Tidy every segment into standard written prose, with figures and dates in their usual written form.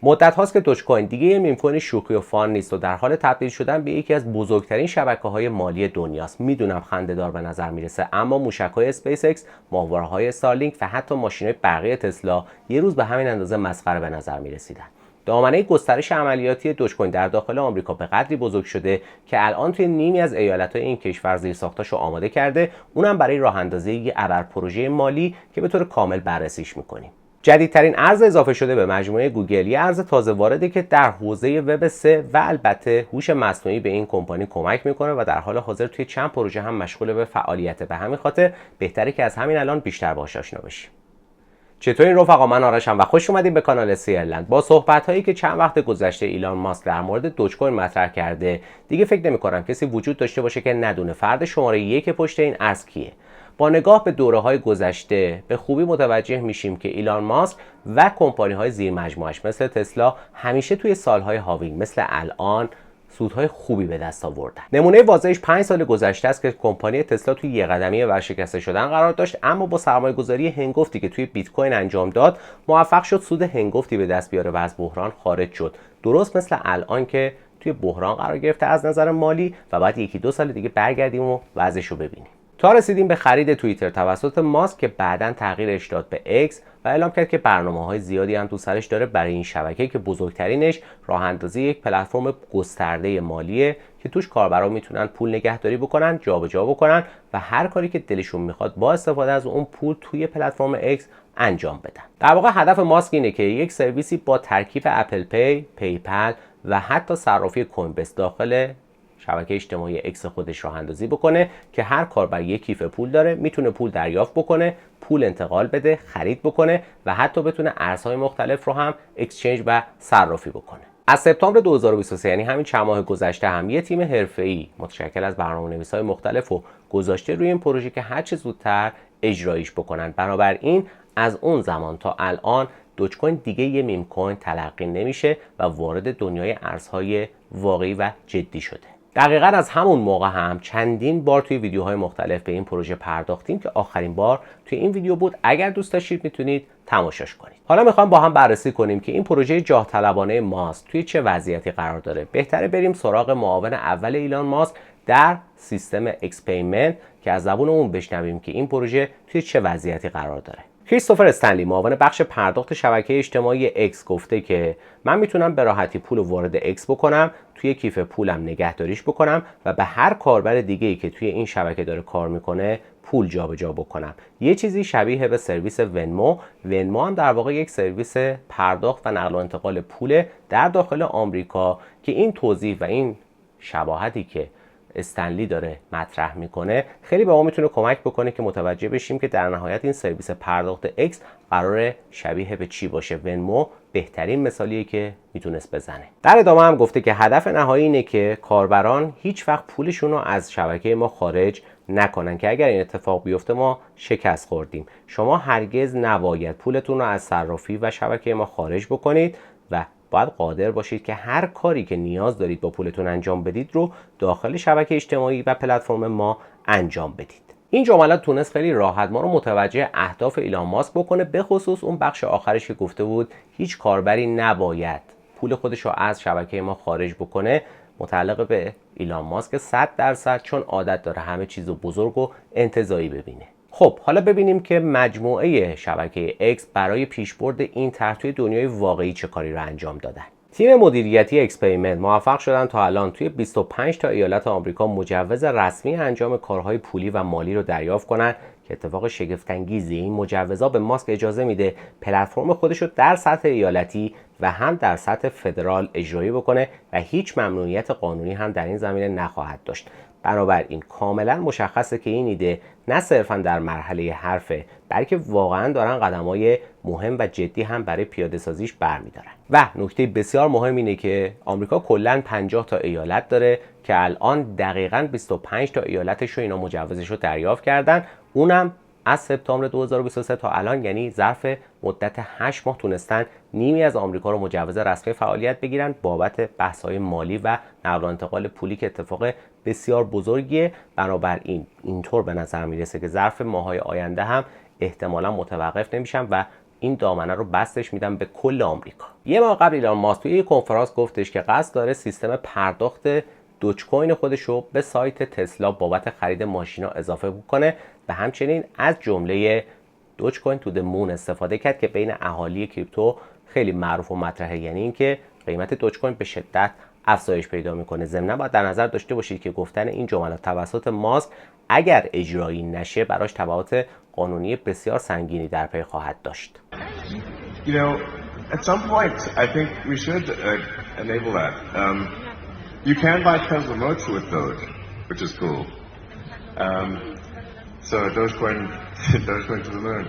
مدت هاست که دوج کوین دیگه یه میم کوین شوخی و فان نیست و در حال تبدیل شدن به یکی از بزرگترین شبکه‌های مالی دنیاست. میدونم خنده‌دار به نظر میرسه، اما موشک‌های اسپیس ایکس، ماهواره‌های استارلینک و حتی ماشین‌های بقیه تسلا یه روز به همین اندازه مسخره به نظر میرسیدن. دامنه گسترش عملیاتی دوج کوین در داخل آمریکا به قدری بزرگ شده که الان توی نیمی از ایالت‌های این کشور زیرساختاشو آماده کرده، اونم برای راه‌اندازی یه ابر پروژه مالی که به طور کامل بررسیش می‌کنیم. جدیدترین ارز اضافه شده به مجموعه گوگل یه ارز تازه وارده که در حوزه وب 3 و البته هوش مصنوعی به این کمپانی کمک میکنه و در حال حاضر توی چند پروژه هم مشغول به فعالیت. به همین خاطر بهتره که از همین الان بیشتر باهاش آشنا بشیم. چطورین رفقا؟ من آرشم و خوش اومدین به کانال سیرلند. با صحبت هایی که چند وقت گذشته ایلان ماسک در مورد دوج کوین مطرح کرده، دیگه فکر نمی‌کنم کسی وجود داشته باشه که ندونه فرد شماره یک پشت این ارز کیه. با نگاه به دوره‌های گذشته به خوبی متوجه میشیم که ایلان ماسک و کمپانی‌های زیر مجموعش مثل تسلا همیشه توی سالهای هاوینگ مثل الان سودهای خوبی به دست آوردن. نمونه واضحش 5 سال گذشته است که کمپانی تسلا توی یه قدمی ورشکسته شدن قرار داشت، اما با سرمایه‌گذاری هنگفتی که توی بیت کوین انجام داد موفق شد سود هنگفتی به دست بیاره و از بحران خارج شد. درست مثل الان که توی بحران قرار گرفته از نظر مالی و بعد 1-2 سال دیگه برگردیم و وضعش رو ببینیم. تا رسیدیم به خرید توییتر توسط ماسک که بعداً تغییرش داد به ایکس و اعلام کرد که برنامه‌های زیادی هم تو سرش داره برای این شبکه که بزرگترینش راه اندازی یک پلتفرم گسترده مالیه که توش کاربرا میتونن پول نگهداری بکنن، جابجا بکنن و هر کاری که دلشون میخواد با استفاده از اون پول توی پلتفرم ایکس انجام بدن. در واقع هدف ماسک اینه که یک سرویسی با ترکیب اپل پی، پیپل و حتی صرافی کوین بیس داخل شبکه اجتماعی ایکس خودش راه اندازی بکنه که هر کاربر یک کیف پول داره، میتونه پول دریافت بکنه، پول انتقال بده، خرید بکنه و حتی بتونه ارزهای مختلف رو هم اکسچنج و صرافی بکنه. از سپتامبر 2023 یعنی همین چند ماه گذشته هم یه تیم حرفه‌ای متشکل از برنامه‌نویسای مختلف رو گذاشته روی این پروژه که هر چه زودتر اجرایش بکنن. بنابراین از اون زمان تا الان دوج کوین دیگه یه میم کوین تلقی نمیشه و وارد دنیای ارزهای واقعی و جدی شده. دقیقاً از همون موقع هم چندین بار توی ویدیوهای مختلف به این پروژه پرداختیم که آخرین بار توی این ویدیو بود. اگر دوست داشتید میتونید تماشاش کنید. حالا میخوام با هم بررسی کنیم که این پروژه جاه طلبانه ماسک توی چه وضعیتی قرار داره. بهتره بریم سراغ معاون اول ایلان ماسک در سیستم اکسپریمنت که از زبون اون بشنویم که این پروژه توی چه وضعیتی قرار داره. کریستوفر استنلی معاون بخش پرداخت شبکه اجتماعی ایکس گفته که من میتونم به راحتی پول وارد ایکس بکنم، توی کیف پولم نگهداریش بکنم و به هر کاربر دیگه‌ای که توی این شبکه داره کار میکنه پول جابجا بکنم. یه چیزی شبیه به سرویس ونمو هم در واقع یک سرویس پرداخت و نقل و انتقال پول در داخل آمریکا که این توضیح و این شباهتی که استنلی داره مطرح میکنه خیلی به ما میتونه کمک بکنه که متوجه بشیم که در نهایت این سرویس پرداخت ایکس قراره شبیه به چی باشه. ونمو بهترین مثالیه که میتونست بزنه. در ادامه هم گفته که هدف نهایی اینه که کاربران هیچ وقت پولشون رو از شبکه ما خارج نکنن که اگر این اتفاق بیفته ما شکست خوردیم. شما هرگز نباید پولتون رو از صرافی و شبکه ما خارج بکنید و باید قادر باشید که هر کاری که نیاز دارید با پولتون انجام بدید رو داخل شبکه اجتماعی و پلتفرم ما انجام بدید. این جملات تونست خیلی راحت ما رو متوجه اهداف ایلان ماسک بکنه، به خصوص اون بخش آخرش که گفته بود هیچ کاربری نباید پول خودش رو از شبکه ما خارج بکنه. متعلق به ایلان ماسک 100%، چون عادت داره همه چیزو بزرگ و انتزاعی ببینه. خب حالا ببینیم که مجموعه شبکه ایکس برای پیشبرد این طرح توی دنیای واقعی چه کاری رو انجام دادن. تیم مدیریتی اکسپریمنت موفق شدن تا الان توی 25 تا ایالت آمریکا مجوز رسمی انجام کارهای پولی و مالی رو دریافت کنن که اتفاق شگفت انگیزی. این مجوزها به ماسک اجازه میده پلتفرم خودش رو در سطح ایالتی و هم در سطح فدرال اجرایی بکنه و هیچ ممنوعیت قانونی هم در این زمینه نخواهد داشت. بنابراین کاملا مشخصه که این ایده نه صرفا در مرحله حرفه، بلکه واقعا دارن قدمای مهم و جدی هم برای پیاده سازیش برمیدارن. و نکته بسیار مهم اینه که آمریکا کلا 50 تا ایالت داره که الان دقیقاً 25 تا ایالتش رو اینا مجوزش رو دریافت کردن. اونم از سپتامبر 2023 تا الان، یعنی ظرف مدت 8 ماه تونستن نیمی از آمریکا رو مجوز رسمی فعالیت بگیرن بابت بحث‌های مالی و نقل و انتقال پولی که اتفاق بسیار بزرگیه. بنابراین اینطور به نظر میرسه که ظرف ماه‌های آینده هم احتمالاً متوقف نمیشن و این دامنه رو بستش میدن به کل آمریکا. یه ماه قبل ایلان ماسک توی یه کنفرانس گفتش که قصد داره سیستم پرداخت دوج کوین خودش رو به سایت تسلا بابت خرید ماشینا اضافه بکنه و همچنین از جمله دوج کوین تو د مون استفاده کرد که بین اهالی کریپتو خیلی معروف و مطرحه، یعنی اینکه قیمت دوج کوین به شدت افزایش پیدا میکنه. ضمن باید در نظر داشته باشید که گفتن این جملات توسط ماسک اگر اجرایی نشه براش تبعات قانونی بسیار سنگینی در پی خواهد داشت. You know, at some point I think we should enable that. You can buy Tesla merch with Doge, which is cool. So Dogecoin to the moon.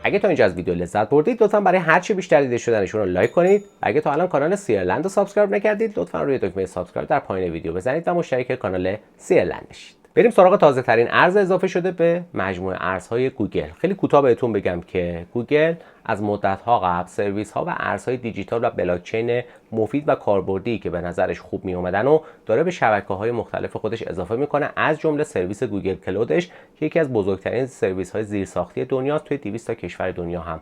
اگه تا اینجا از ویدیو لذت بردید لطفاً برای هر چی بیشتر دیده شدنشون رو لایک کنید و اگه تا الان کانال سیرلند رو سابسکرایب نکردید لطفاً روی دکمه سابسکرایب در پایین ویدیو بزنید و مشترک کانال سیرلند بشید. بریم سراغ تازه ترین ارز اضافه شده به مجموعه ارزهای گوگل. خیلی کوتاه بهتون بگم که گوگل از مدت‌ها قبل سرویس‌ها و ارزهای دیجیتال و بلاکچین مفید و کاربردی که به نظرش خوب میومدن و داره به شبکه‌های مختلف خودش اضافه میکنه، از جمله سرویس گوگل کلودش که یکی از بزرگترین سرویس‌های زیرساختی دنیاست. توی 200 تا کشور دنیا هم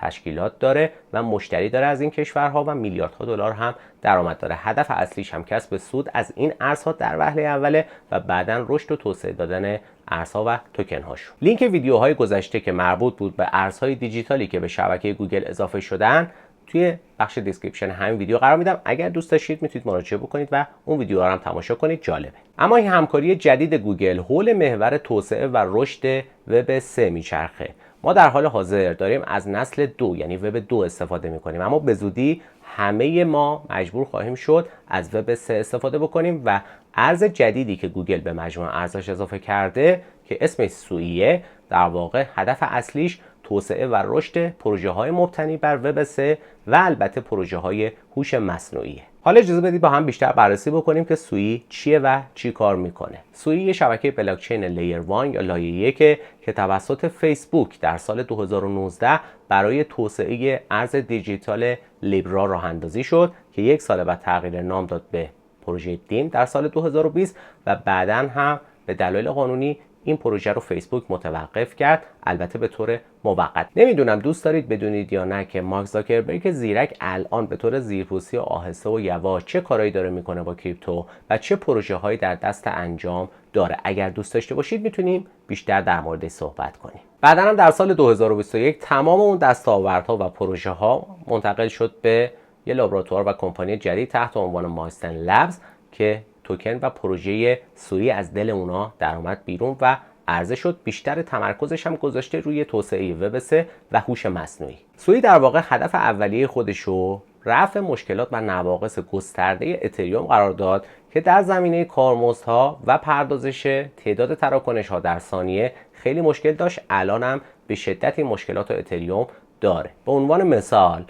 تشکیلات داره و مشتری داره از این کشورها و میلیاردها دلار هم درآمد داره. هدف اصلیش هم کسب سود از این ارزها در وهله اوله و بعداً رشد و توسعه دادن ارزها و توکن هاشون. لینک ویدیوهای گذشته که مربوط بود به ارزهای دیجیتالی که به شبکه گوگل اضافه شدن توی بخش دیسکریپشن همین ویدیو قرار میدم. اگر دوست داشتید میتونید مراجعه بکنید و اون ویدیو رو هم تماشا کنید، جالبه. اما این همکاری جدید گوگل حول محور توسعه و رشد وب 3 میچرخه. ما در حال حاضر داریم از نسل 2 یعنی وب 2 استفاده میکنیم، اما به زودی همه ما مجبور خواهیم شد از وب 3 استفاده بکنیم و ارز جدیدی که گوگل به مجموعه ارزش اضافه کرده که اسمش سویه، در واقع هدف اصلیش توسعه و رشد پروژه های مبتنی بر وب 3 و البته پروژه های هوش مصنوعیه. حالا اجازه بدید با هم بیشتر بررسی بکنیم که سویی چیه و چی کار میکنه. سویی یه شبکه بلاکچین لیر 1 یا لایه 1 که توسط فیسبوک در سال 2019 برای توسعه ارز دیجیتال لیبرا راه اندازی شد که یک سال بعد تغییر نام داد به پروژه دیم در سال 2020 و بعداً هم به دلایل قانونی این پروژه رو فیسبوک متوقف کرد، البته به طور موقت. نمیدونم دوست دارید بدونید یا نه که مارک زاکربرگ زیرک الان به طور زیرپوستی و آهسته و یواش چه کارهایی داره میکنه با کریپتو و چه پروژه هایی در دست انجام داره. اگر دوست داشته باشید میتونیم بیشتر در موردش صحبت کنیم. بعداً هم در سال 2021 تمام اون دستاوردها و پروژه ها منتقل شد به یه لابراتوار و کمپانی جدید تحت عنوان مایستن لبز که توکن و پروژه سویی از دل اونا در اومد بیرون و عرضه شد. بیشتر تمرکزش هم گذاشته روی توسعه وب 3 و هوش مصنوعی. سویی در واقع هدف اولیه خودش رو رفع مشکلات و نواقص گسترده اتریوم قرار داد که در زمینه کارمزدها و پردازش تعداد تراکنش‌ها در ثانیه خیلی مشکل داشت. الان هم به شدت این مشکلات اتریوم داره. به عنوان مثال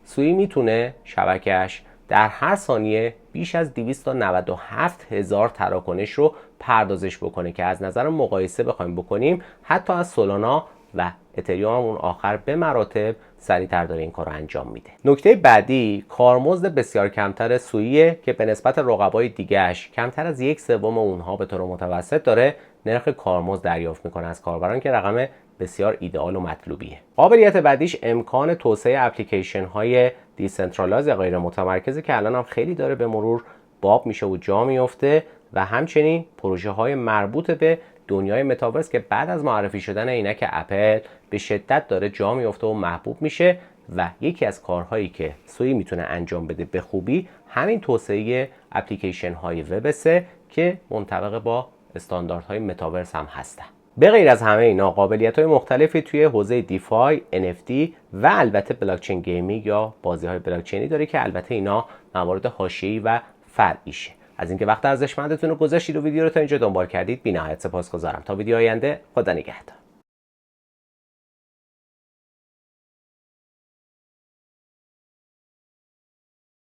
سویی میتونه شبکه‌اش در هر ثانیه بیش از 297,000 تراکنش رو پردازش بکنه که از نظر مقایسه بخوایم بکنیم حتی از سولانا و اتریوم اون آخر به مراتب سریعتر داره این کار رو انجام میده. نکته بعدی کارمزد بسیار کمتر سوییه که به نسبت رقبای دیگه‌اش کمتر از 1/3 اونها به طور متوسط داره نرخ کارمزد دریافت میکنه از کاربران که رقم بسیار ایدئال و مطلوبیه. قابلیت بعدیش امکان توسعه اپلیکیشن های دیسنترالایز یا غیر متمرکزه که الان هم خیلی داره به مرور باب میشه و جا میفته و همچنین پروژه های مربوط به دنیای متاورس که بعد از معرفی شدن عینک اپل به شدت داره جا میفته و محبوب میشه و یکی از کارهایی که سویی میتونه انجام بده به خوبی همین توسعه اپلیکیشن های وب 3 که منطبق با استانداردهای متاورس هم هستن. به غیر از همه اینا قابلیت‌های مختلفی توی حوزه دیفای، NFT و البته بلاکچین گیمینگ یا بازی‌های بلاکچینی داره که البته اینا موارد حاشیه‌ای و فرعیشه. از اینکه وقت ارزشمندتون رو گذاشتید و ویدیو رو تا اینجا دنبال کردید بی‌نهایت سپاسگزارم. تا ویدیو آینده خدا نگهدار.